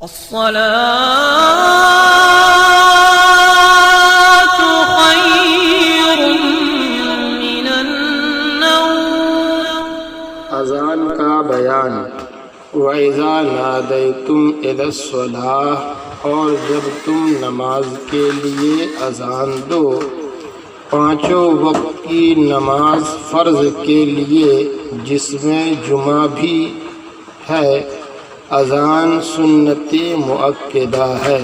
الصلاة خير من النوم۔ اذان کا بیان۔ وَإِذَا نَادَيْتُمْ إِلَى الصَّلَاةِ، اور جب تم نماز کے لیے اذان دو، پانچوں وقت کی نماز فرض کے لیے جس میں جمعہ بھی ہے، اذان سنت مؤکدہ ہے۔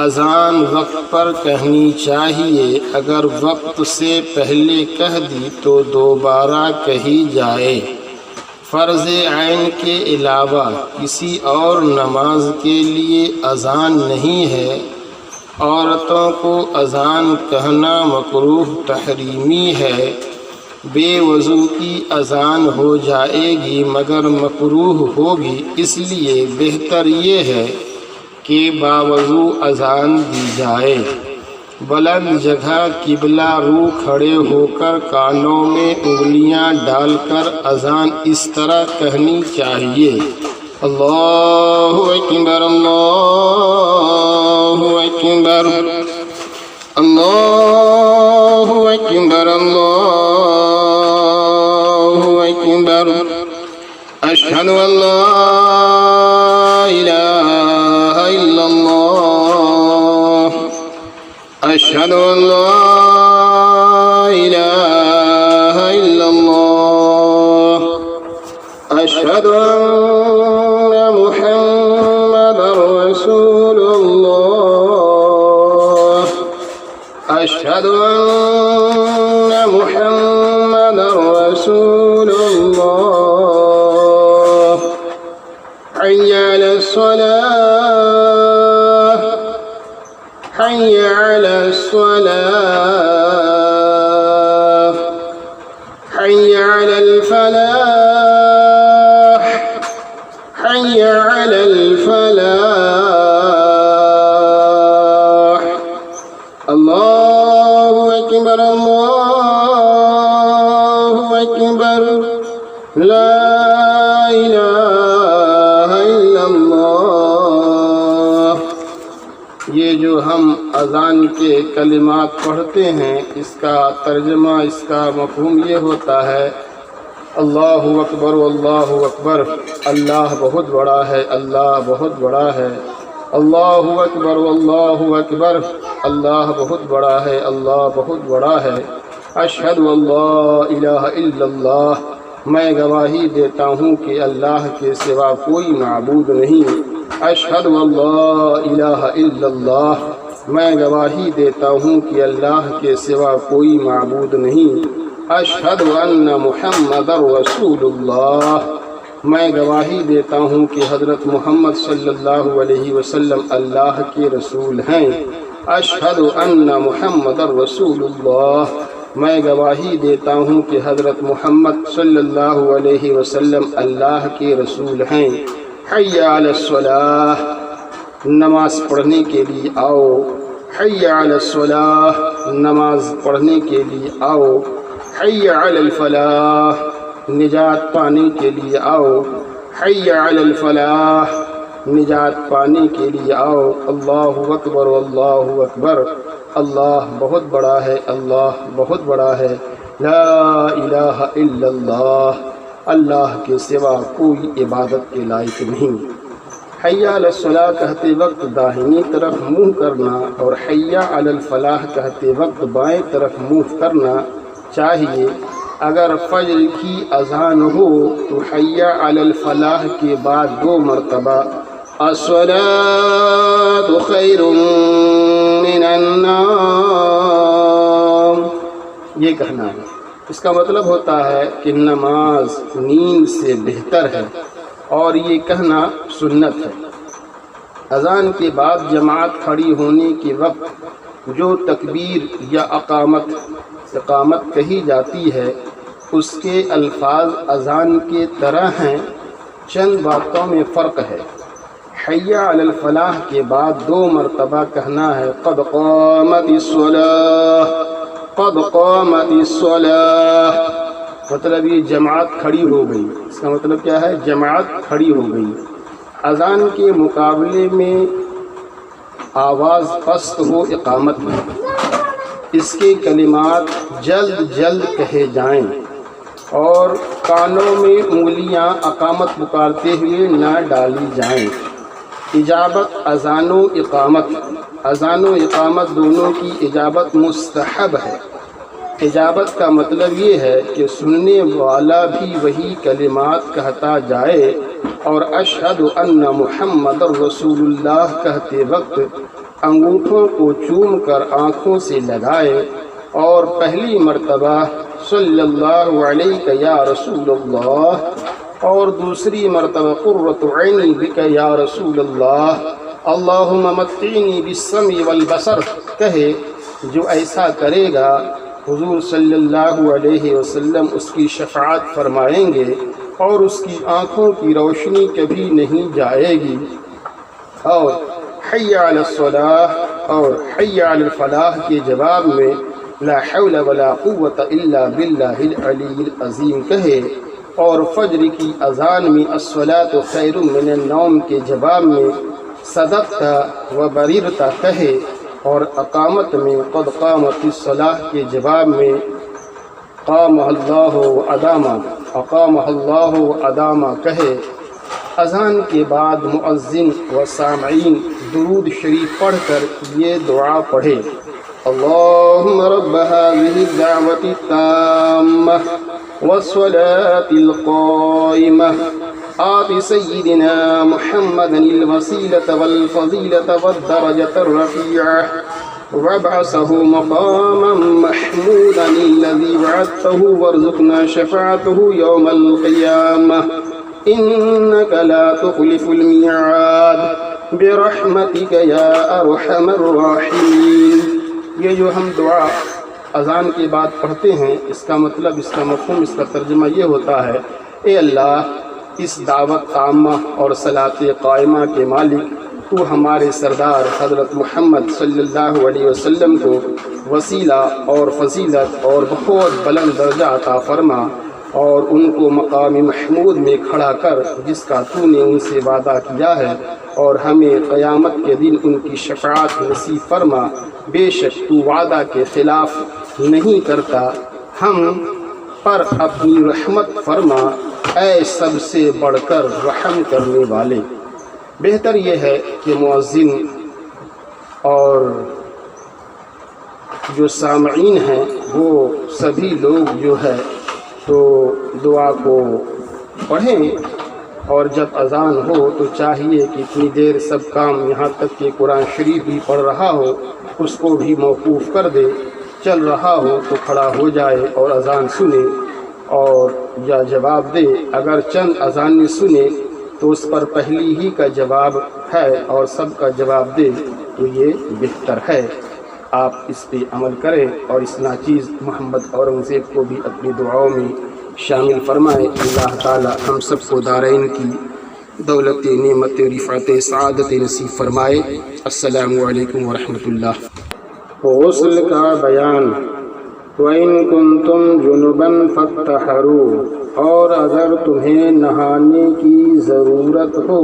اذان وقت پر کہنی چاہیے، اگر وقت سے پہلے کہہ دی تو دوبارہ کہی جائے۔ فرض عین کے علاوہ کسی اور نماز کے لیے اذان نہیں ہے۔ عورتوں کو اذان کہنا مکروہ تحریمی ہے۔ بے وضو کی اذان ہو جائے گی مگر مکروہ ہوگی، اس لیے بہتر یہ ہے کہ باوضو اذان دی جائے۔ بلند جگہ قبلہ رو کھڑے ہو کر کانوں میں انگلیاں ڈال کر اذان اس طرح کہنی چاہیے: اللہ اکبر اللہ اکبر اللہ اکبر اللہ اکبر، اشہد ان لا الہ الا اللہ، اشہد ان لا الہ الا اللہ، اشہد ان محمد رسول اللہ، اشہد ان محمد رسول اللہ، حی علی الصلاة، حی علی الصلاة، حی علی الفلاح، حی علی الفلاح، اللہ اکبر اللہ اکبر، لا الہ الا اللہ۔ یہ جو ہم اذان کے کلمات پڑھتے ہیں، اس کا ترجمہ، اس کا مفہوم یہ ہوتا ہے: اللہ اکبر اللہ اکبر، اللہ بہت بڑا ہے، اللہ بہت بڑا ہے۔ اللہ اکبر اللہ اکبر، اللہ بہت بڑا ہے، اللہ بہت بڑا ہے۔ اشہد ان لا الہ الا اللہ، میں گواہی دیتا ہوں کہ اللہ کے سوا کوئی معبود نہیں۔ اشہد ان لا الہ الا اللہ، میں گواہی دیتا ہوں کہ اللہ کے سوا کوئی معبود نہیں۔ اشہد ان محمد رسول اللہ، میں گواہی دیتا ہوں کہ حضرت محمد صلی اللہ علیہ وسلم اللہ کے رسول ہیں۔ اشہد ان محمد رسول اللہ، میں گواہی دیتا ہوں کہ حضرت محمد صلی اللہ علیہ وسلم اللہ کے رسول ہیں۔ حی علی الصلاۃ، نماز پڑھنے کے لیے آؤ۔ حی علی الصلاۃ، نماز پڑھنے کے لیے آؤ۔ حی علی الفلاح، نجات پانے کے لیے آؤ۔ حی علی الفلاح، نجات پانے کے لیے آؤ۔ اللہ اکبر اللہ اکبر، اللہ بہت بڑا ہے، اللہ بہت بڑا ہے۔ لا الہ الا اللہ، اللہ کے سوا کوئی عبادت کے لائق نہیں۔ حی علی الصلاۃ کہتے وقت داہنی طرف منہ کرنا اور حی علی الفلاح کہتے وقت بائیں طرف منہ کرنا چاہیے۔ اگر فجر کی اذان ہو تو حی علی الفلاح کے بعد 2 مرتبہ الصلاۃ خیر من النوم یہ کہنا ہے۔ اس کا مطلب ہوتا ہے کہ نماز نیند سے بہتر ہے، اور یہ کہنا سنت ہے۔ اذان کے بعد جماعت کھڑی ہونے کے وقت جو تکبیر یا اقامت کہی جاتی ہے، اس کے الفاظ اذان کے طرح ہیں، چند باتوں میں فرق ہے۔ حی علی الفلاح کے بعد 2 مرتبہ کہنا ہے قد قامت الصلاۃ، قد قامت الصلاۃ، مطلب یہ جماعت کھڑی ہو گئی۔ اس کا مطلب کیا ہے؟ جماعت کھڑی ہو گئی۔ اذان کے مقابلے میں آواز پست ہو اقامت میں، اس کے کلمات جلد جلد کہے جائیں اور کانوں میں انگلیاں اقامت پکارتے ہوئے نہ ڈالی جائیں۔ اجابت اذان و اقامت دونوں کی اجابت مستحب ہے۔ اجابت کا مطلب یہ ہے کہ سننے والا بھی وہی کلمات کہتا جائے اور اشہد ان محمد رسول اللہ کہتے وقت انگوٹھوں کو چوم کر آنکھوں سے لگائے اور پہلی مرتبہ صلی اللہ علیہ یا رسول اللہ اور دوسری مرتبہ قرۃ عینی بک یا رسول اللہ اللہم متعنی بالسمع والبصر کہے۔ جو ایسا کرے گا حضور صلی اللہ علیہ وسلم اس کی شفاعت فرمائیں گے اور اس کی آنکھوں کی روشنی کبھی نہیں جائے گی۔ اور حی علی الصلاح اور حی علی الفلاح کے جواب میں لا حول ولا قوت الا باللہ العلی العظیم کہے، اور فجر کی اذان میں الصلاۃ خیر من النوم کے جواب میں صدقت و بررت کہے، اور اقامت میں قد قامت الصلاح کے جواب میں قامہ اللہ و ادامہ اقامہ اللہ و ادامہ کہے۔ اذان کے بعد مؤذن و سامعین درود شریف پڑھ کر یہ دعا پڑھے: اللہم رب هذه الدعوة التامة والصلاة القائمة آت سيدنا محمد الوسيلة والفضيلة والدرجة الرفيعة وابعثه مقاما محمودا الذي وعدته وارزقنا شفاعته يوم القيامة إنك لا تخلف الميعاد برحمتك يا أرحم الراحمين۔ یہ جو ہم دعا اذان کے بعد پڑھتے ہیں، اس کا مطلب، اس کا مفہوم، اس کا ترجمہ یہ ہوتا ہے: اے اللہ، اس دعوت تامہ اور صلاۃ قائمہ کے مالک، تو ہمارے سردار حضرت محمد صلی اللہ علیہ وسلم کو وسیلہ اور فضیلت اور بہت بلند درجہ عطا فرما، اور ان کو مقام محمود میں کھڑا کر جس کا تو نے ان سے وعدہ کیا ہے، اور ہمیں قیامت کے دن ان کی شفاعت نصیب فرما۔ بے شک تو وعدہ کے خلاف نہیں کرتا، ہم پر اپنی رحمت فرما، اے سب سے بڑھ کر رحم کرنے والے۔ بہتر یہ ہے کہ مؤذن اور جو سامعین ہیں وہ سبھی لوگ جو ہے تو دعا کو پڑھیں، اور جب اذان ہو تو چاہیے کہ اتنی دیر سب کام، یہاں تک کہ قرآن شریف بھی پڑھ رہا ہو اس کو بھی موقوف کر دے، چل رہا ہو تو کھڑا ہو جائے اور اذان سنے اور یا جواب دے۔ اگر چند اذانیں سنے تو اس پر پہلی ہی کا جواب ہے اور سب کا جواب دے تو یہ بہتر ہے۔ آپ اس پہ عمل کریں اور اس ناچیز محمد اورنگزیب کو بھی اپنی دعاؤں میں شامل فرمائیں۔ اللہ تعالی ہم سب کو دارین کی دولت، نعمت، رفعت، سعادت نصیب فرمائے۔ السلام علیکم ورحمۃ اللہ۔ غسل کا بیان: وَإِن كُنتُمْ جُنُبًا فَاطَّهَّرُوا، اور اگر تمہیں نہانے کی ضرورت ہو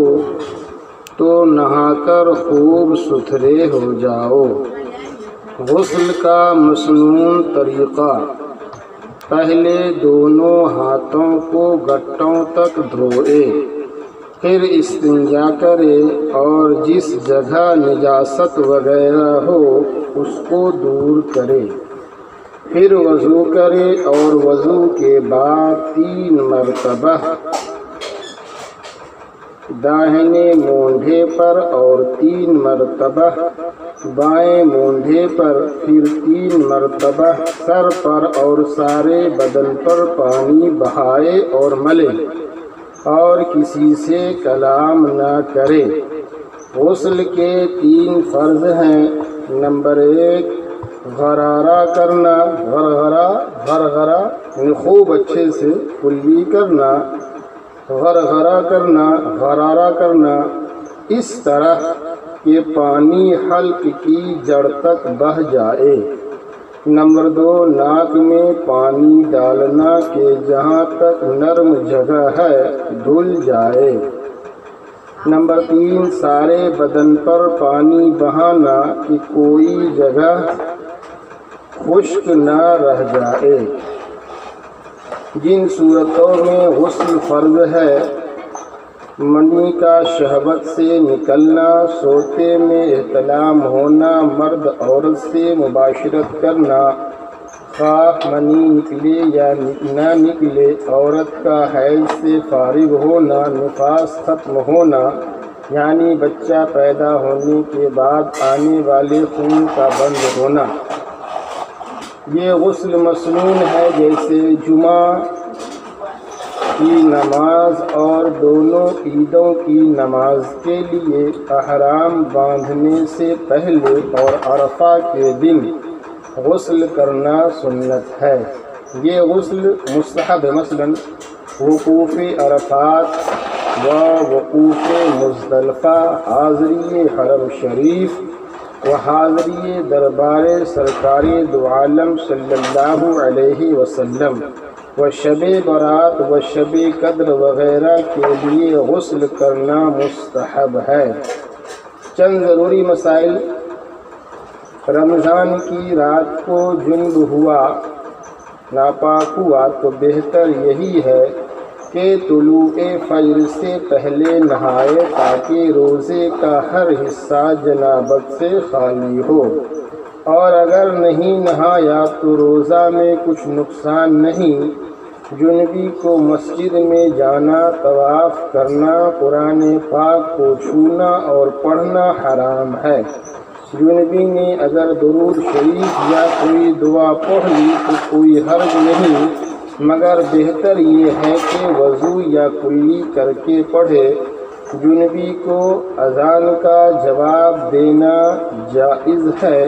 تو نہا کر خوب ستھرے ہو جاؤ۔ غسل کا مسنون طریقہ: پہلے دونوں ہاتھوں کو گٹوں تک دھوئے، پھر استنجا کرے اور جس جگہ نجاست وغیرہ ہو اس کو دور کرے، پھر وضو کرے اور وضو کے بعد 3 مرتبہ داہنے مونڈھے پر اور 3 مرتبہ بائیں مونڈھے پر، پھر 3 مرتبہ سر پر اور سارے بدن پر پانی بہائے اور ملے، اور کسی سے کلام نہ کرے۔ غسل کے 3 فرض ہیں۔ نمبر 1، غرارہ کرنا، غرغرہ یعنی خوب اچھے سے کلی کرنا، غرارہ کرنا اس طرح کہ پانی حلق کی جڑ تک بہہ جائے۔ نمبر 2، ناک میں پانی ڈالنا کہ جہاں تک نرم جگہ ہے دھل جائے۔ نمبر 3 سارے بدن پر پانی بہانا کہ کوئی جگہ خشک نہ رہ جائے۔ جن صورتوں میں غسل فرض ہے، منی کا شہوت سے نکلنا، سوتے میں احتلام ہونا، مرد عورت سے مباشرت کرنا، خواہ منی نکلے یا نہ نکلے، عورت کا حیض سے فارغ ہونا، نفاس ختم ہونا یعنی بچہ پیدا ہونے کے بعد آنے والے خون کا بند ہونا، یہ غسل مسنون ہے۔ جیسے جمعہ کی نماز اور دونوں عیدوں کی نماز کے لیے احرام باندھنے سے پہلے اور عرفہ کے دن غسل کرنا سنت ہے۔ یہ غسل مستحب ہے، مثلا وقوف عرفات و وقوف مزدلفہ، حاضری حرم شریف و حاضری دربار سرکار دو عالم صلی اللہ علیہ وسلم و شب برات و شب قدر وغیرہ کے لیے غسل کرنا مستحب ہے۔ چند ضروری مسائل۔ رمضان کی رات کو جنب ہوا، ناپاک ہوا تو بہتر یہی ہے کہ طلوع فجر سے پہلے نہائے تاکہ روزے کا ہر حصہ جنابت سے خالی ہو، اور اگر نہیں نہایا تو روزہ میں کچھ نقصان نہیں۔ جنبی کو مسجد میں جانا، طواف کرنا، قرآن پاک کو چھونا اور پڑھنا حرام ہے۔ جنبی نے اگر درود شریف یا کوئی دعا پڑھ لی تو کوئی حرج نہیں، مگر بہتر یہ ہے کہ وضو یا کلی کر کے پڑھے۔ جنبی کو اذان کا جواب دینا جائز ہے۔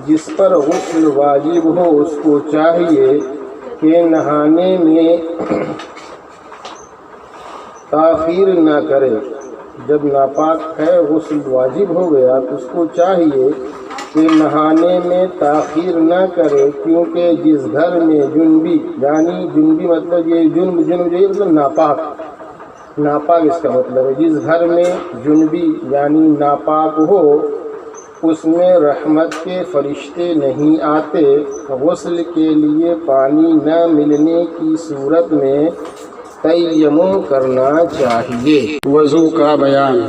جس پر غسل واجب ہو اس کو چاہیے کہ نہانے میں تاخیر نہ کرے۔ جب ناپاک ہے، غسل واجب ہو گیا تو اس کو چاہیے کہ نہانے میں تاخیر نہ کرے، کیونکہ جس گھر میں جنبی یعنی جنبی مطلب یہ جنب مطلب ناپاک اس کا مطلب ہے، جس گھر میں جنبی یعنی ناپاک ہو اس میں رحمت کے فرشتے نہیں آتے۔ غسل کے لیے پانی نہ ملنے کی صورت میں تیمم کرنا چاہیے۔ وضو کا بیان۔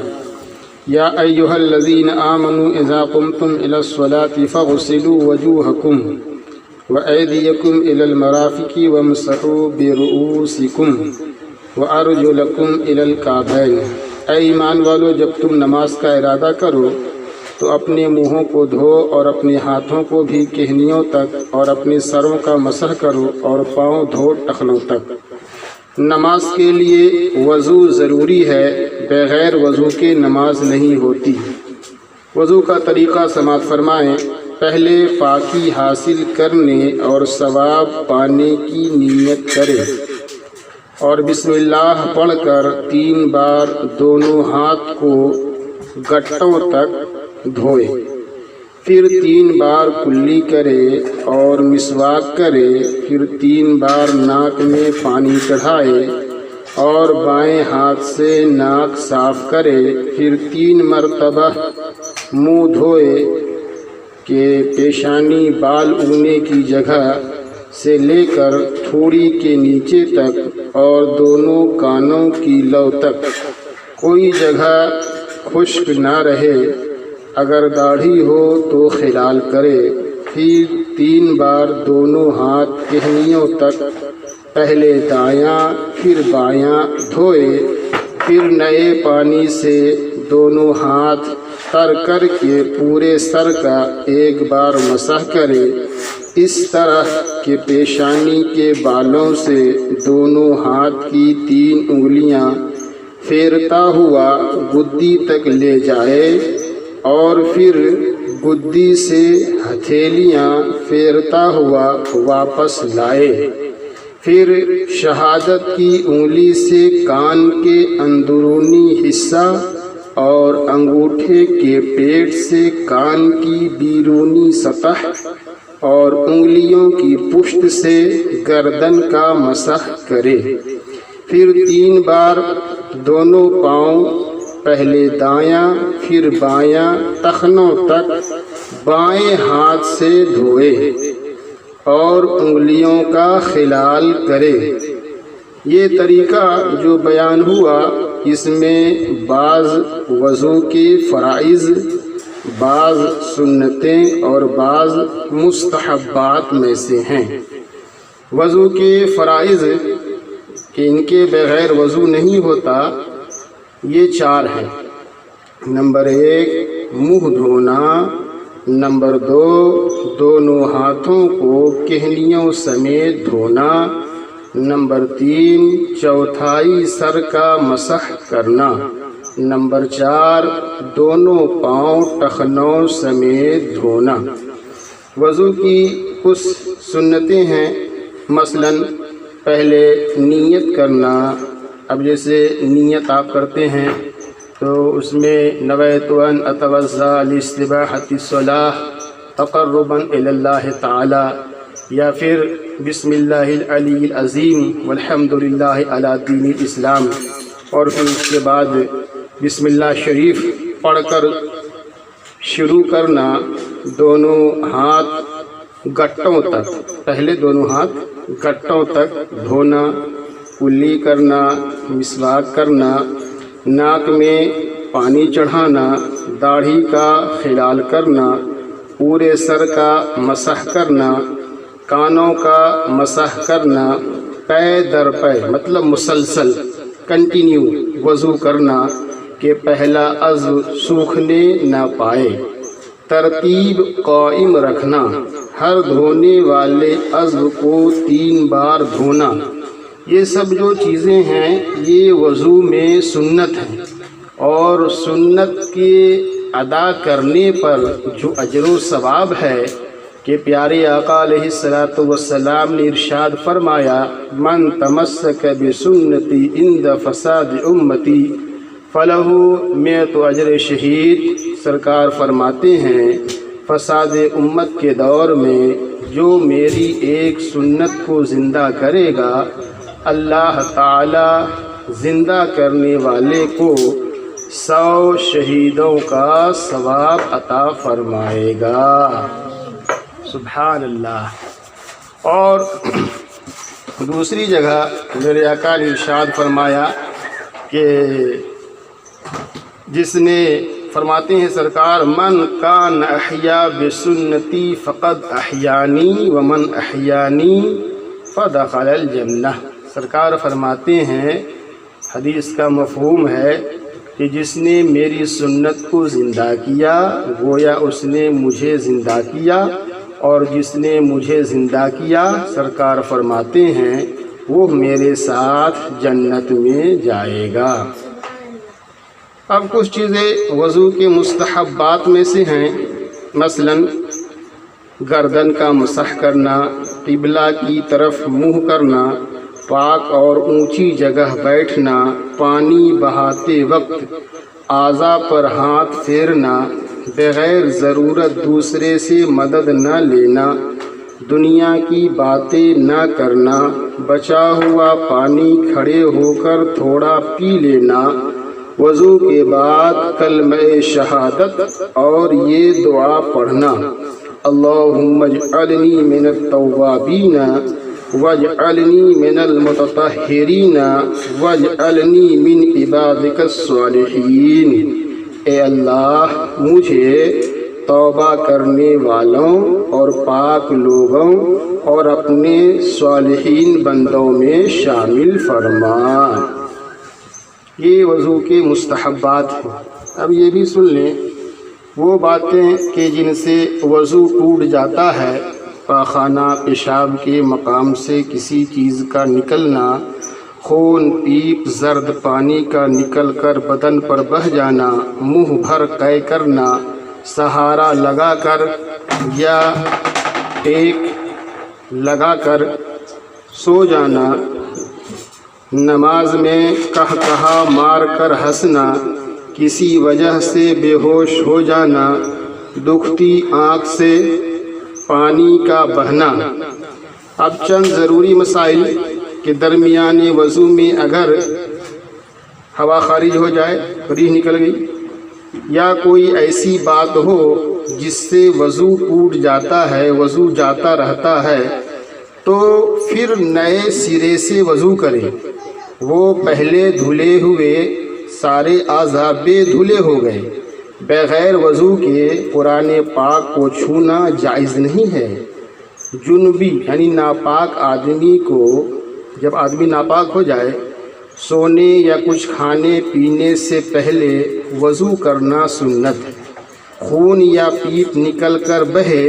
یا ایھا الذین آمنوا اذا قمتم الی الصلاۃ فاغسلوا وجوہکم وایدیکم الی المرافق وامسحوا برؤوسکم وارجلکم الی الکعبین۔ اے ایمان والو، جب تم نماز کا ارادہ کرو تو اپنے منہوں کو دھو اور اپنے ہاتھوں کو بھی کہنیوں تک اور اپنے سروں کا مسح کرو اور پاؤں دھو ٹخنوں تک۔ نماز کے لیے وضو ضروری ہے، بغیر وضو کے نماز نہیں ہوتی۔ وضو کا طریقہ سماعت فرمائیں۔ پہلے پاکی حاصل کرنے اور ثواب پانے کی نیت کرے اور بسم اللہ پڑھ کر 3 بار دونوں ہاتھ کو گٹوں تک دھوئے، پھر 3 بار کلی کرے اور مسواک کرے، پھر 3 بار ناک میں پانی چڑھائے اور بائیں ہاتھ سے ناک صاف کرے، پھر 3 مرتبہ منہ دھوئے کہ پیشانی بال اگنے کی جگہ سے لے کر تھوڑی کے نیچے تک اور دونوں کانوں کی لو تک کوئی جگہ خشک نہ رہے۔ اگر داڑھی ہو تو خلال کرے، پھر 3 بار دونوں ہاتھ کہنیوں تک پہلے دایاں پھر بایاں دھوئے، پھر نئے پانی سے دونوں ہاتھ تر کر کے پورے سر کا ایک بار مسح کرے، اس طرح کہ پیشانی کے بالوں سے دونوں ہاتھ کی 3 انگلیاں پھیرتا ہوا گدی تک لے جائے اور پھر گدی سے ہتھیلیاں پھیرتا ہوا واپس لائے، پھر شہادت کی انگلی سے کان کے اندرونی حصہ اور انگوٹھے کے پیٹ سے کان کی بیرونی سطح اور انگلیوں کی پشت سے گردن کا مسح کرے، پھر 3 بار دونوں پاؤں پہلے دایاں پھر بایاں ٹخنوں تک بائیں ہاتھ سے دھوئے اور انگلیوں کا خلال کرے۔ یہ طریقہ جو بیان ہوا اس میں بعض وضو کے فرائض، بعض سنتیں اور بعض مستحبات میں سے ہیں۔ وضو کے فرائض کہ ان کے بغیر وضو نہیں ہوتا، یہ 4 ہیں۔ نمبر 1 منہ دھونا، نمبر 2 دونوں ہاتھوں کو کہنیوں سمیت دھونا، نمبر 3 چوتھائی سر کا مسح کرنا، نمبر 4 دونوں پاؤں ٹخنوں سمیت دھونا۔ وضو کی کچھ سنتیں ہیں، مثلا پہلے نیت کرنا۔ اب جیسے نیت آپ کرتے ہیں تو اس میں نویت ان اتوضا لاستباحۃ الصلاۃ تقربا الی اللہ تعالی، یا پھر بسم اللہ العلی العظیم والحمد للہ علی دین الاسلام، اور پھر اس کے بعد بسم اللہ شریف پڑھ کر شروع کرنا۔ دونوں ہاتھ گٹوں تک، پہلے دونوں ہاتھ گٹوں تک دھونا، کلی کرنا، مسواک کرنا، ناک میں پانی چڑھانا، داڑھی کا خلال کرنا، پورے سر کا مسح کرنا، کانوں کا مسح کرنا، پے در پے مطلب مسلسل کنٹینیو وضو کرنا کہ پہلا عضو سوکھنے نہ پائے، ترتیب قائم رکھنا، ہر دھونے والے عضو کو 3 بار دھونا۔ یہ سب جو چیزیں ہیں یہ وضو میں سنت ہیں، اور سنت کے ادا کرنے پر جو اجر و ثواب ہے کہ پیارے آقا علیہ الصلاۃ والسلام نے ارشاد فرمایا، من تمسک بسنتی عند فساد امتی فلہ 100 اجر شہید۔ سرکار فرماتے ہیں فساد امت کے دور میں جو میری ایک سنت کو زندہ کرے گا، اللہ تعالی زندہ کرنے والے کو 100 شہیدوں کا ثواب عطا فرمائے گا۔ سبحان اللہ۔ اور دوسری جگہ میرے آقا نے ارشاد فرمایا کہ جس نے، فرماتے ہیں سرکار، من کان احیا بسنتی فقد احیانی ومن احیانی فدخل الجنہ۔ سرکار فرماتے ہیں حدیث کا مفہوم ہے کہ جس نے میری سنت کو زندہ کیا گویا اس نے مجھے زندہ کیا، اور جس نے مجھے زندہ کیا سرکار فرماتے ہیں وہ میرے ساتھ جنت میں جائے گا۔ اب کچھ چیزیں وضو کے مستحبات میں سے ہیں، مثلا گردن کا مسح کرنا، قبلہ کی طرف منہ کرنا، پاک اور اونچی جگہ بیٹھنا، پانی بہاتے وقت اعضاء پر ہاتھ پھیرنا، بغیر ضرورت دوسرے سے مدد نہ لینا، دنیا کی باتیں نہ کرنا، بچا ہوا پانی کھڑے ہو کر تھوڑا پی لینا، وضو کے بعد کلمہ شہادت اور یہ دعا پڑھنا، اللہم اجعلنی من التوابین واجعلنی من المتطہرین واجعلنی من عبادک الصالحین۔ اے اللہ مجھے توبہ کرنے والوں اور پاک لوگوں اور اپنے صالحین بندوں میں شامل فرما۔ یہ وضو کے مستحبات ہیں۔ اب یہ بھی سن لیں وہ باتیں کہ جن سے وضو ٹوٹ جاتا ہے، پاخانہ پیشاب کے مقام سے کسی چیز کا نکلنا، خون پیپ زرد پانی کا نکل کر بدن پر بہہ جانا، منہ بھر قے کرنا، سہارا لگا کر یا ٹیک لگا کر سو جانا، نماز میں کہا مار کر ہنسنا، کسی وجہ سے بے ہوش ہو جانا، دکھتی آنکھ سے پانی کا بہنا۔ اب چند ضروری مسائل کہ درمیان وضو میں اگر ہوا خارج ہو جائے، ریح نکل گئی، یا کوئی ایسی بات ہو جس سے وضو ٹوٹ جاتا ہے، وضو جاتا رہتا ہے، تو پھر نئے سرے سے وضو کریں۔ وہ پہلے دھلے ہوئے سارے اعضاء بے دھلے ہو گئے، بغیر وضو کے قرآن پاک کو چھونا جائز نہیں ہے۔ جنبی یعنی ناپاک آدمی کو، جب آدمی ناپاک ہو جائے، سونے یا کچھ کھانے پینے سے پہلے وضو کرنا سنت ہے۔ خون یا پیپ نکل کر بہے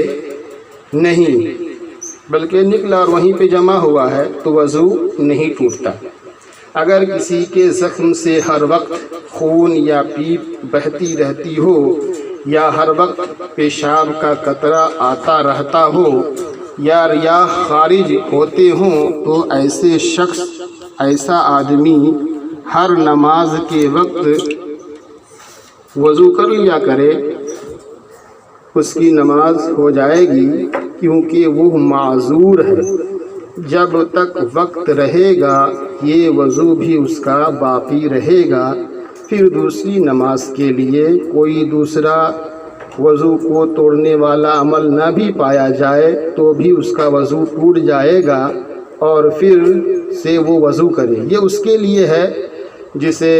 نہیں، بلکہ نکلا اور وہیں پہ جمع ہوا ہے تو وضو نہیں ٹوٹتا۔ اگر کسی کے زخم سے ہر وقت خون یا پیپ بہتی رہتی ہو، یا ہر وقت پیشاب کا قطرہ آتا رہتا ہو، یا ریاح خارج ہوتے ہوں، تو ایسے شخص، ایسا آدمی ہر نماز کے وقت وضو کر لیا کرے، اس کی نماز ہو جائے گی، کیونکہ وہ معذور ہے۔ جب تک وقت رہے گا یہ وضو بھی اس کا باقی رہے گا، پھر دوسری نماز کے لیے کوئی دوسرا وضو کو توڑنے والا عمل نہ بھی پایا جائے تو بھی اس کا وضو ٹوٹ جائے گا، اور پھر سے وہ وضو کرے۔ یہ اس کے لیے ہے جسے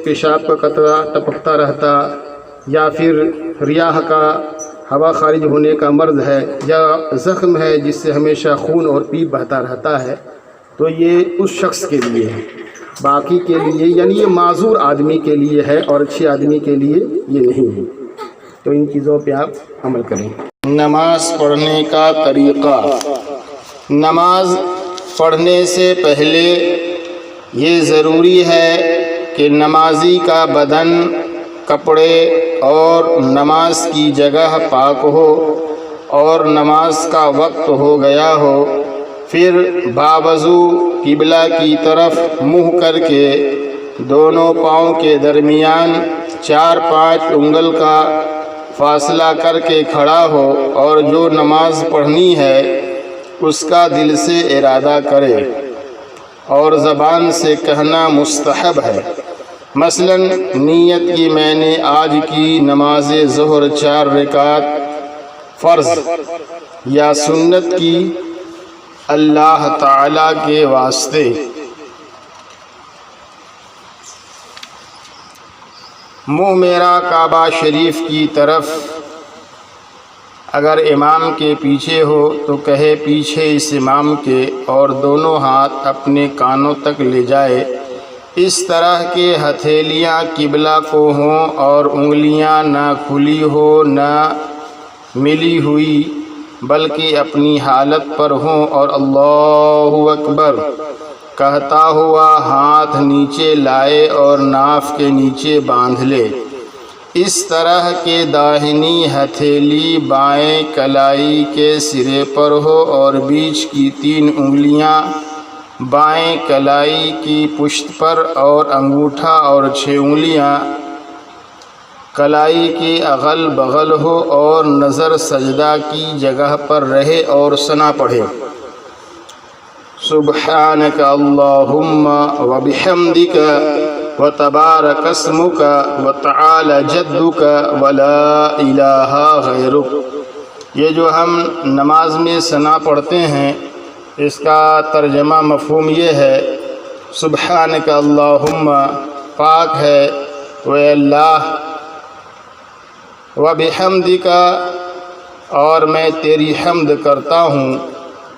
پیشاب کا قطرہ ٹپکتا رہتا، یا پھر ریاح کا، ہوا خارج ہونے کا مرض ہے، یا زخم ہے جس سے ہمیشہ خون اور پیپ بہتا رہتا ہے، تو یہ اس شخص کے لیے ہے۔ باقی کے لیے یعنی یہ معذور آدمی کے لیے ہے، اور اچھے آدمی کے لیے یہ نہیں ہے۔ تو ان چیزوں پہ آپ عمل کریں۔ نماز پڑھنے کا طریقہ۔ نماز پڑھنے سے پہلے یہ ضروری ہے کہ نمازی کا بدن، کپڑے اور نماز کی جگہ پاک ہو، اور نماز کا وقت ہو گیا ہو۔ پھر باوضو قبلہ کی طرف منہ کر کے دونوں پاؤں کے درمیان 4-5 انگل کا فاصلہ کر کے کھڑا ہو، اور جو نماز پڑھنی ہے اس کا دل سے ارادہ کرے، اور زبان سے کہنا مستحب ہے۔ مثلا نیت کی میں نے آج کی نماز ظہر 4 رکعت فرض یا سنت کی اللہ تعالی کے واسطے۔ منہ میرا کعبہ شریف کی طرف، اگر امام کے پیچھے ہو تو کہے پیچھے اس امام کے، اور دونوں ہاتھ اپنے کانوں تک لے جائے۔ اس طرح کے ہتھیلیاں قبلہ کو ہوں، اور انگلیاں نہ کھلی ہو نہ ملی ہوئی، بلکہ اپنی حالت پر ہوں، اور اللہ اکبر کہتا ہوا ہاتھ نیچے لائے اور ناف کے نیچے باندھ لے۔ اس طرح کے داہنی ہتھیلی بائیں کلائی کے سرے پر ہو، اور بیچ کی 3 انگلیاں بائیں کلائی کی پشت پر، اور انگوٹھا اور 6 انگلیاں کلائی کے اغل بغل ہو، اور نظر سجدہ کی جگہ پر رہے، اور ثنا پڑھے۔ سبحانک اللہم وبحمدک وتبارک اسمک وتعالی جدک ولا الہ غیرک۔ یہ جو ہم نماز میں ثنا پڑھتے ہیں، اس کا ترجمہ مفہوم یہ ہے، سبحانک اللہم پاک ہے وہ اللہ، وبحمدک اور میں تیری حمد کرتا ہوں،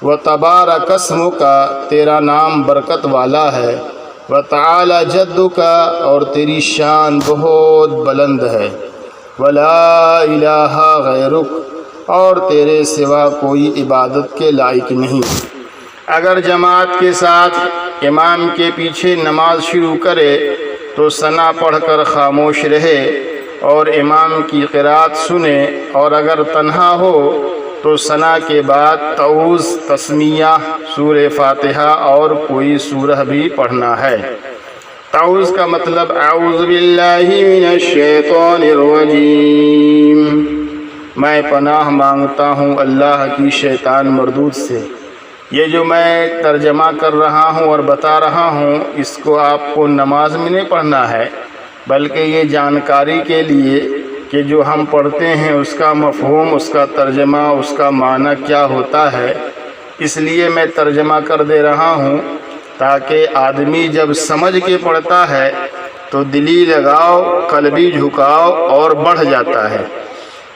وتبارک اسمک تیرا نام برکت والا ہے، وتعالی جدک اور تیری شان بہت بلند ہے، ولا الہ غیرک اور تیرے سوا کوئی عبادت کے لائق نہیں۔ اگر جماعت کے ساتھ امام کے پیچھے نماز شروع کرے تو ثنا پڑھ کر خاموش رہے اور امام کی قرات سنے، اور اگر تنہا ہو تو ثنا کے بعد تعوذ، تسمیہ، سورہ فاتحہ اور کوئی سورہ بھی پڑھنا ہے۔ تعوذ کا مطلب اعوذ باللہ من الشیطان الرجیم، میں پناہ مانگتا ہوں اللہ کی شیطان مردود سے۔ یہ جو میں ترجمہ کر رہا ہوں اور بتا رہا ہوں اس کو آپ کو نماز میں نہیں پڑھنا ہے، بلکہ یہ جانکاری کے لیے کہ جو ہم پڑھتے ہیں اس کا مفہوم، اس کا ترجمہ، اس کا معنی کیا ہوتا ہے، اس لیے میں ترجمہ کر دے رہا ہوں تاکہ آدمی جب سمجھ کے پڑھتا ہے تو دلی لگاؤ، قلبی جھکاؤ اور بڑھ جاتا ہے۔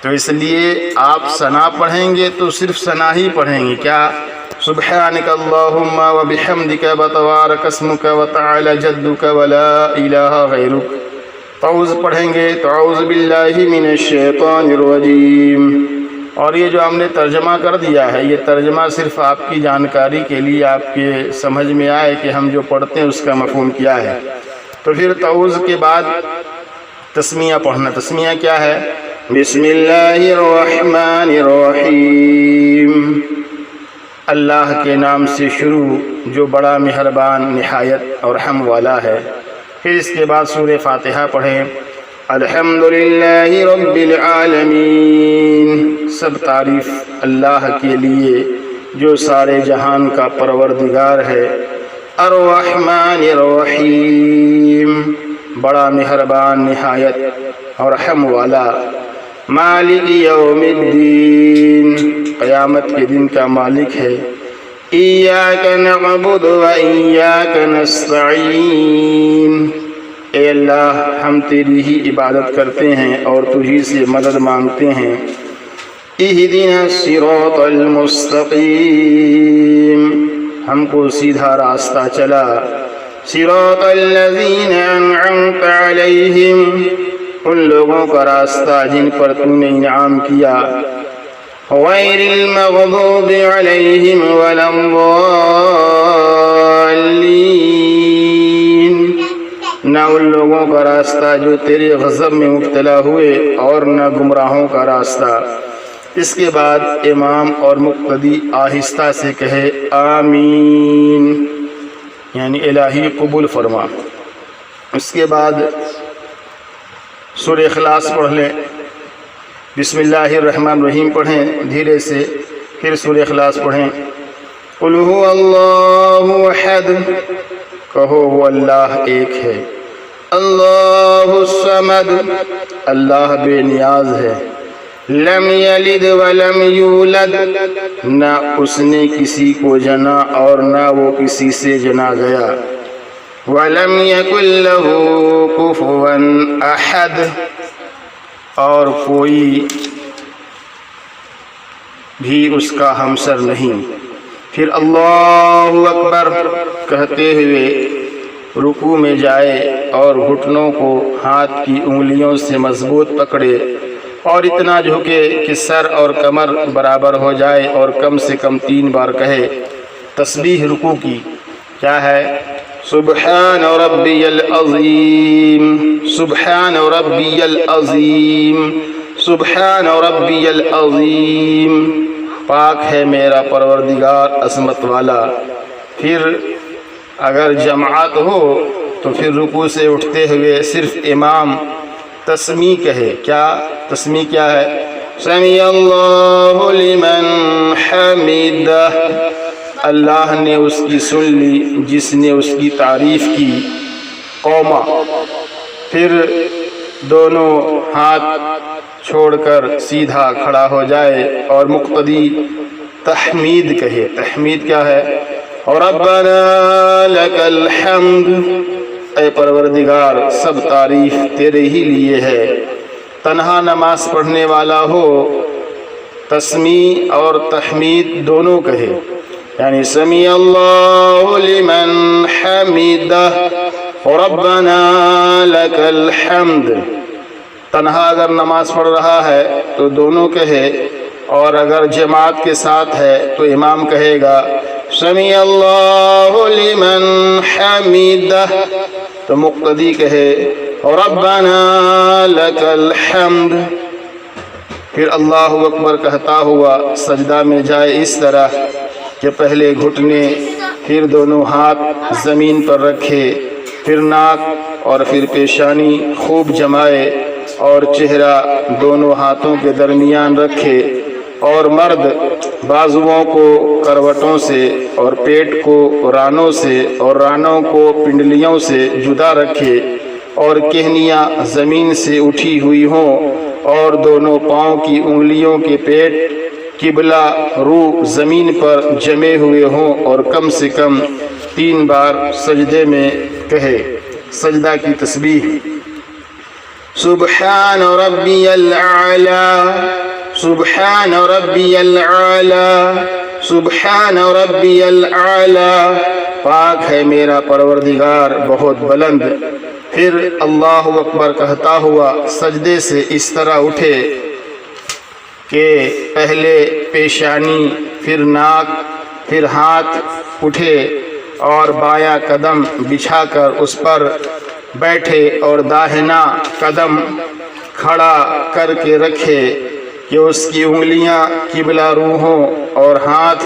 تو اس لیے آپ ثنا پڑھیں گے تو صرف ثنا ہی پڑھیں گے، کیا سبحانک اللہم و بحمدک و تبارک اسمک و تعالی جدک و لا الہ غیرک۔ تعوذ پڑھیں گے تو اعوذ باللہ من الشیطان الرجیم۔ اور یہ جو ہم نے ترجمہ کر دیا ہے، یہ ترجمہ صرف آپ کی جانکاری کے لیے، آپ کے سمجھ میں آئے کہ ہم جو پڑھتے ہیں اس کا مفہوم کیا ہے۔ تو پھر تعوذ کے بعد تسمیہ پڑھنا۔ تسمیہ کیا ہے؟ بسم اللہ الرحمن الرحیم، اللہ کے نام سے شروع جو بڑا مہربان نہایت اور رحم والا ہے۔ پھر اس کے بعد سورہ فاتحہ پڑھیں۔ الحمدللہ رب العالمین، سب تعریف اللہ کے لیے جو سارے جہان کا پروردگار ہے۔ الرحمن الرحیم، بڑا مہربان نہایت اور رحم والا۔ مالک یوم الدین، قیامت کے دن کا مالک ہے۔ ایاک نعبد و ایاک نستعین، اے اللہ ہم تیری ہی عبادت کرتے ہیں اور تجھی سے مدد مانگتے ہیں۔ اہدنا الصراط المستقیم، ہم کو سیدھا راستہ چلا۔ صراط الذین انعمت علیہم، ان لوگوں کا راستہ جن پر تو نے انعام کیا۔ غیر المغضوب علیہم ولا الضالین، نہ ان لوگوں کا راستہ جو تیرے غضب میں مبتلا ہوئے اور نہ گمراہوں کا راستہ۔ اس کے بعد امام اور مقتدی آہستہ سے کہے آمین، یعنی الہی قبول فرما۔ اس کے بعد سورہ اخلاص پڑھ لیں۔ بسم اللہ الرحمن الرحیم پڑھیں دھیرے سے، پھر سورہ اخلاص پڑھیں۔ قل هو اللہ احد، کہو وہ اللہ ایک ہے۔ اللہ الصمد، اللہ بے نیاز ہے۔ لم یلد ولم یولد، نہ اس نے کسی کو جنا اور نہ وہ کسی سے جنا گیا۔ ولم یکن لہ کفوا احد، اور کوئی بھی اس کا ہمسر نہیں۔ پھر اللہ اکبر کہتے ہوئے رکوع میں جائے اور گھٹنوں کو ہاتھ کی انگلیوں سے مضبوط پکڑے اور اتنا جھکے کہ سر اور کمر برابر ہو جائے اور کم سے کم 3 بار کہے۔ تسبیح رکوع کی کیا ہے؟ سبحان ربی العظیم، سبحان ربی العظیم، سبحان ربی العظیم، پاک ہے میرا پروردگار عظمت والا۔ پھر اگر جماعت ہو تو پھر رکوع سے اٹھتے ہوئے صرف امام تسمیع کہے۔ کیا تسمیع کیا ہے؟ سمیع اللہ لمن حمدہ، اللہ نے اس کی سن لی جس نے اس کی تعریف کی۔ قوما، پھر دونوں ہاتھ چھوڑ کر سیدھا کھڑا ہو جائے اور مقتدی تحمید کہے۔ تحمید کیا ہے؟ ربنا لک الحمد، اے پروردگار سب تعریف تیرے ہی لیے ہے۔ تنہا نماز پڑھنے والا ہو تسمیع اور تحمید دونوں کہے، یعنی سمیع اللہ لمن حمدہ ربنا لک الحمد۔ تنہا اگر نماز پڑھ رہا ہے تو دونوں کہے، اور اگر جماعت کے ساتھ ہے تو امام کہے گا سمیع اللہ لمن حمدہ، تو مقتدی کہے ربنا لک الحمد۔ پھر اللہ اکبر کہتا ہوا سجدہ میں جائے اس طرح کہ پہلے گھٹنے، پھر دونوں ہاتھ زمین پر رکھے، پھر ناک اور پھر پیشانی خوب جمائے اور چہرہ دونوں ہاتھوں کے درمیان رکھے، اور مرد بازوؤں کو کروٹوں سے اور پیٹ کو رانوں سے اور رانوں کو پنڈلیوں سے جدا رکھے اور کہنیاں زمین سے اٹھی ہوئی ہوں اور دونوں پاؤں کی انگلیوں کے پیٹ قبلہ رو زمین پر جمے ہوئے ہوں اور کم سے کم 3 بار سجدے میں کہے۔ سجدہ کی تسبیح: سبحان ربی الاعلی، سبحان ربی الاعلی، سبحان ربی الاعلی، پاک ہے میرا پروردگار بہت بلند۔ پھر اللہ اکبر کہتا ہوا سجدے سے اس طرح اٹھے کہ پہلے پیشانی، پھر ناک، پھر ہاتھ اٹھے اور بایاں قدم بچھا کر اس پر بیٹھے اور داہنا قدم کھڑا کر کے رکھے کہ اس کی انگلیاں قبلہ رو ہوں اور ہاتھ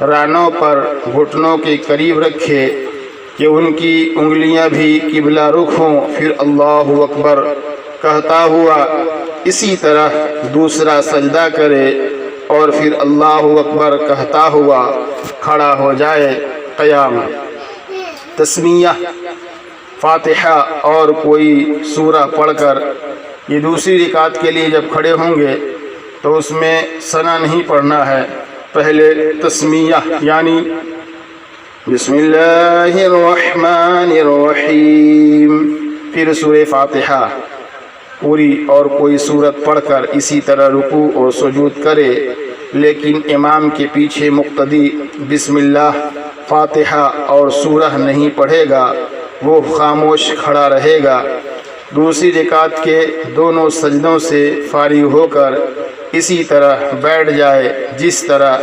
رانوں پر گھٹنوں کے قریب رکھے کہ ان کی انگلیاں بھی قبلہ رخ ہوں۔ پھر اللہ اکبر کہتا ہوا اسی طرح دوسرا سجدہ کرے اور پھر اللہ اکبر کہتا ہوا کھڑا ہو جائے۔ قیام: تسمیہ: فاتحہ اور کوئی سورہ پڑھ کر یہ دوسری رکعت کے لیے جب کھڑے ہوں گے تو اس میں ثنا نہیں پڑھنا ہے، پہلے تسمیہ یعنی بسم اللہ الرحمن الرحیم، پھر سورہ فاتحہ پوری اور کوئی سورت پڑھ کر اسی طرح رکوع اور سجود کرے، لیکن امام کے پیچھے مقتدی بسم اللہ، فاتحہ اور سورہ نہیں پڑھے گا، وہ خاموش کھڑا رہے گا۔ دوسری رکعت کے دونوں سجدوں سے فارغ ہو کر اسی طرح بیٹھ جائے جس طرح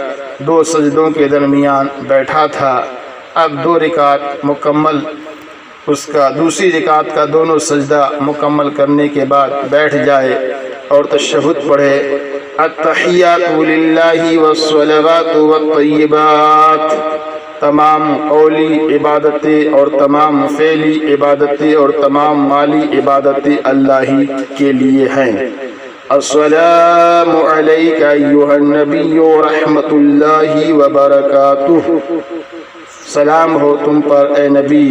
2 سجدوں کے درمیان بیٹھا تھا۔ اب 2 رکعت مکمل دوسری رکعت کا دونوں سجدہ مکمل کرنے کے بعد بیٹھ جائے اور تشہد پڑھے۔ التحیات للہ والصلوات والطیبات، تمام قولی عبادتیں اور تمام فعلی عبادتیں اور تمام مالی عبادتیں اللہ ہی کے لیے ہیں۔ السلام علیک ایھا النبی ورحمۃ اللہ وبرکاتہ، سلام ہو تم پر اے نبی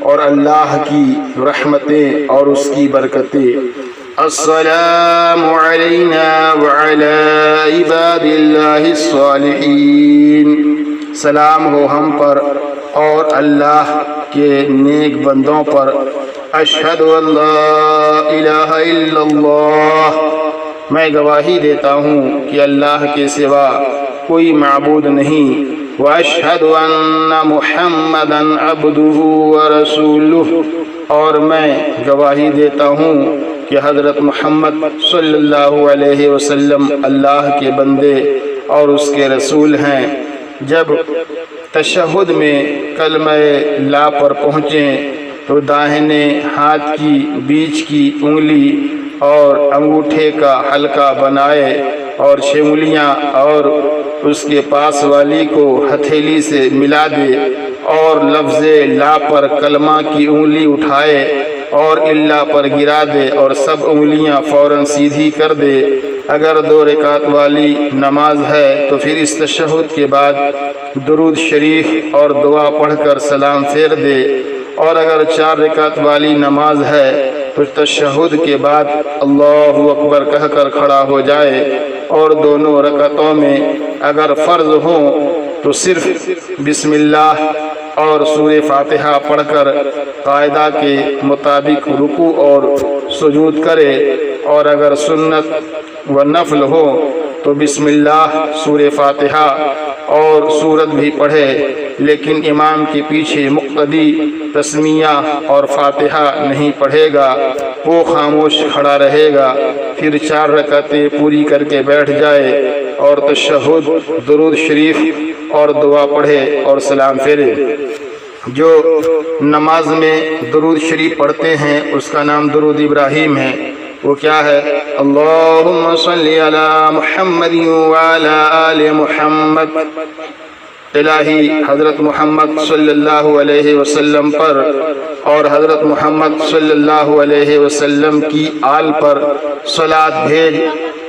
اور اللہ کی رحمتیں اور اس کی برکتیں۔ السلام علینا وعلی عباد اللہ الصالحین، سلام ہو ہم پر اور اللہ کے نیک بندوں پر۔ اشہد ان لا الہ الا اللہ، میں گواہی دیتا ہوں کہ اللہ کے سوا کوئی معبود نہیں۔ واشہد ان محمدا عبدہ ورسولہ، اور میں گواہی دیتا ہوں کہ حضرت محمد صلی اللہ علیہ وسلم اللہ کے بندے اور اس کے رسول ہیں۔ جب تشہد میں کلمہ لا پر پہنچیں تو داہنے ہاتھ کی بیچ کی انگلی اور انگوٹھے کا حلقہ بنائے اور 6 انگلیاں اور اس کے پاس والی کو ہتھیلی سے ملا دے اور لفظ لا پر کلمہ کی انگلی اٹھائے اور اللہ پر گرا دے اور سب انگلیاں فوراً سیدھی کر دے۔ اگر 2 رکعت والی نماز ہے تو پھر اس تشہد کے بعد درود شریف اور دعا پڑھ کر سلام پھیر دے، اور اگر 4 رکعت والی نماز ہے تو تشہد کے بعد اللہ اکبر کہہ کر کھڑا ہو جائے، اور دونوں رکعتوں میں اگر فرض ہوں تو صرف بسم اللہ اور سورہ فاتحہ پڑھ کر قاعدہ کے مطابق رکوع اور سجود کرے، اور اگر سنت و نفل ہو تو بسم اللہ، سورہ فاتحہ اور سورت بھی پڑھے، لیکن امام کے پیچھے مقتدی تسمیہ اور فاتحہ نہیں پڑھے گا، وہ خاموش کھڑا رہے گا۔ پھر 4 رکعتیں پوری کر کے بیٹھ جائے اور تشہد، درود شریف اور دعا پڑھے اور سلام پھیرے۔ جو نماز میں درود شریف پڑھتے ہیں اس کا نام درود ابراہیم ہے۔ وہ کیا ہے؟ اللہم صلی علی محمد وعلی آل محمد، الہی حضرت محمد صلی اللہ علیہ وسلم پر اور حضرت محمد صلی اللہ علیہ وسلم کی آل پر صلاۃ بھیج۔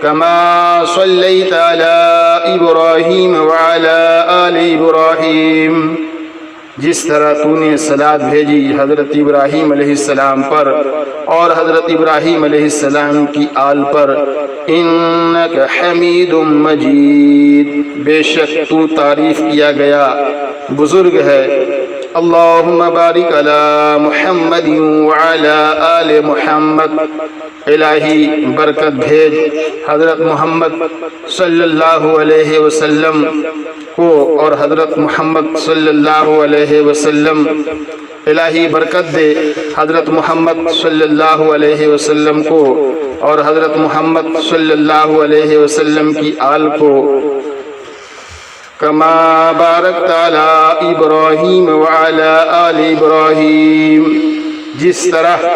کما صلیت علی إبراهيم وعلى آل إبراهيم جس طرح تو نے صلات بھیجی حضرت ابراہیم علیہ السلام پر اور حضرت ابراہیم علیہ السلام کی آل پر، انک حمید مجید، بے شک تو تعریف کیا گیا بزرگ ہے۔ اللہم بارک علی محمد وعلی آل محمد، الہی برکت بھیج حضرت محمد صلی اللہ علیہ وسلم کو اور حضرت محمد صلی اللہ علیہ وسلم، الہی برکت دے حضرت محمد صلی اللہ علیہ وسلم کو اور حضرت محمد صلی اللہ علیہ وسلم کی آل کو، کما بارکت علی ابراہیم وعلی آل ابراہیم، جس طرح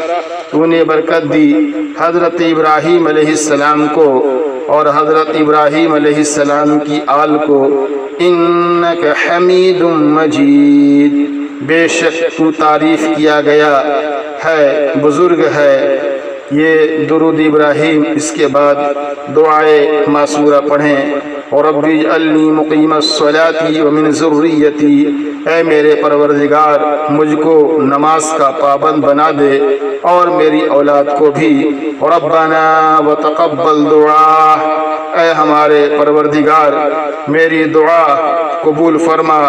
تو نے برکت دی حضرت ابراہیم علیہ السلام کو اور حضرت ابراہیم علیہ السلام کی آل کو، انک حمید مجید، بے شک تو تعریف کیا گیا ہے بزرگ ہے۔ یہ درود ابراہیم، اس کے بعد دعائے معصورہ پڑھیں، اور رب اجعلنی مقیم الصلاۃ ومن ذریتی، اے میرے پروردگار مجھ کو نماز کا پابند بنا دے اور میری اولاد کو بھی، ربنا وتقبل دعا، اے ہمارے پروردگار میری دعا قبول فرما،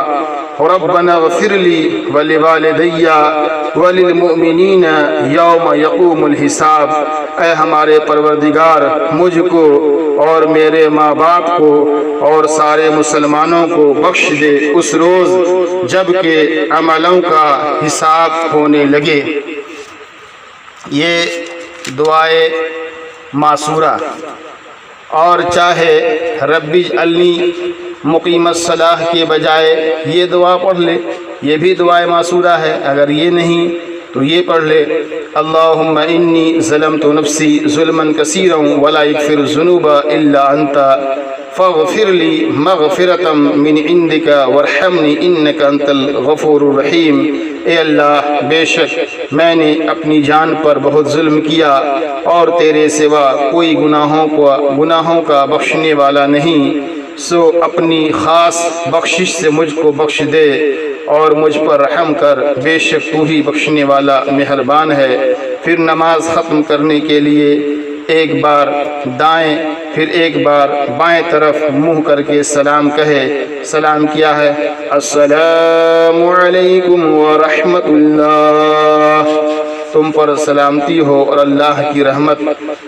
ربنا اغفر لی ولوالدی وللمؤمنین یوم یقوم الحساب، اے ہمارے پروردگار مجھ کو اور میرے ماں باپ کو اور سارے مسلمانوں کو بخش دے اس روز جب کہ عملوں کا حساب ہونے لگے۔ یہ دعائے معصورہ، اور چاہے رب اجعلنی مقیم الصلاۃ کے بجائے یہ دعا پڑھ لے، یہ بھی دعائے معصورہ ہے۔ اگر یہ نہیں تو یہ پڑھ لے، اللہم انی ظلمت نفسی ظلما کثیرا ولا یغفر الذنوب الا انت فاغفر لی مغفرۃ من عندک وارحمنی انک انت الغفور الرحیم، اے اللہ بے شک میں نے اپنی جان پر بہت ظلم کیا اور تیرے سوا کوئی گناہوں کا بخشنے والا نہیں، سو اپنی خاص بخشش سے مجھ کو بخش دے اور مجھ پر رحم کر، بے شک تو ہی بخشنے والا مہربان ہے۔ پھر نماز ختم کرنے کے لیے ایک بار دائیں پھر ایک بار بائیں طرف منہ کر کے سلام کہے۔ سلام کیا ہے؟ السلام علیکم ورحمۃ اللہ، تم پر سلامتی ہو اور اللہ کی رحمت۔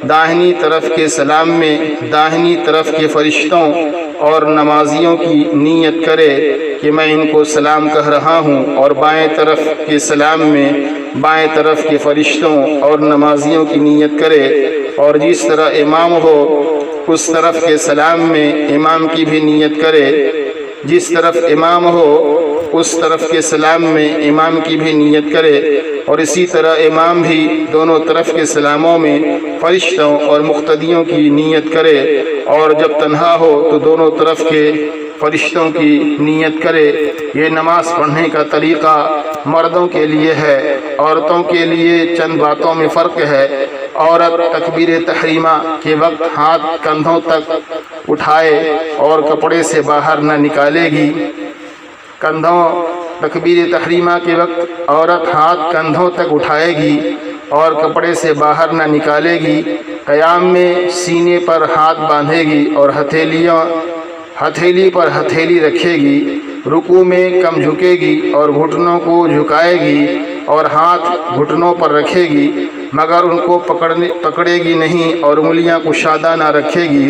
داہنی طرف کے سلام میں داہنی طرف کے فرشتوں اور نمازیوں کی نیت کرے کہ میں ان کو سلام کہہ رہا ہوں، اور بائیں طرف کے سلام میں بائیں طرف کے فرشتوں اور نمازیوں کی نیت کرے، اور جس طرح امام ہو اس طرف کے سلام میں امام کی بھی نیت کرے، جس طرف امام ہو اس طرف کے سلام میں امام کی بھی نیت کرے، اور اسی طرح امام بھی دونوں طرف کے سلاموں میں فرشتوں اور مقتدیوں کی نیت کرے، اور جب تنہا ہو تو دونوں طرف کے فرشتوں کی نیت کرے۔ یہ نماز پڑھنے کا طریقہ مردوں کے لیے ہے، عورتوں کے لیے چند باتوں میں فرق ہے۔ عورت تکبیر تحریمہ کے وقت ہاتھ کندھوں تک اٹھائے اور کپڑے سے باہر نہ نکالے گی۔ تکبیر تحریمہ کے وقت عورت ہاتھ کندھوں تک اٹھائے گی اور کپڑے سے باہر نہ نکالے گی۔ قیام میں سینے پر ہاتھ باندھے گی اور ہتھیلی پر ہتھیلی رکھے گی۔ رکوع میں کم جھکے گی اور گھٹنوں کو جھکائے گی اور ہاتھ گھٹنوں پر رکھے گی، مگر ان کو پکڑے گی نہیں اور انگلیاں کشادہ نہ رکھے گی۔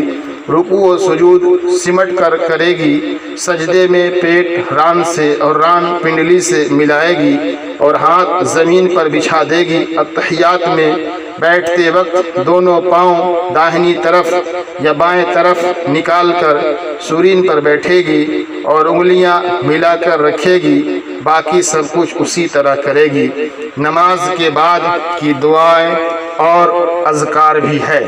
رکوع و سجود سمٹ کر کرے گی۔ سجدے میں پیٹ ران سے اور ران پنڈلی سے ملائے گی اور ہاتھ زمین پر بچھا دے گی۔ اتحیات میں بیٹھتے وقت دونوں پاؤں داہنی طرف یا بائیں طرف نکال کر سورین پر بیٹھے گی اور انگلیاں ملا کر رکھے گی۔ باقی سب کچھ اسی طرح کرے گی۔ نماز کے بعد کی دعائیں اور اذکار بھی ہے۔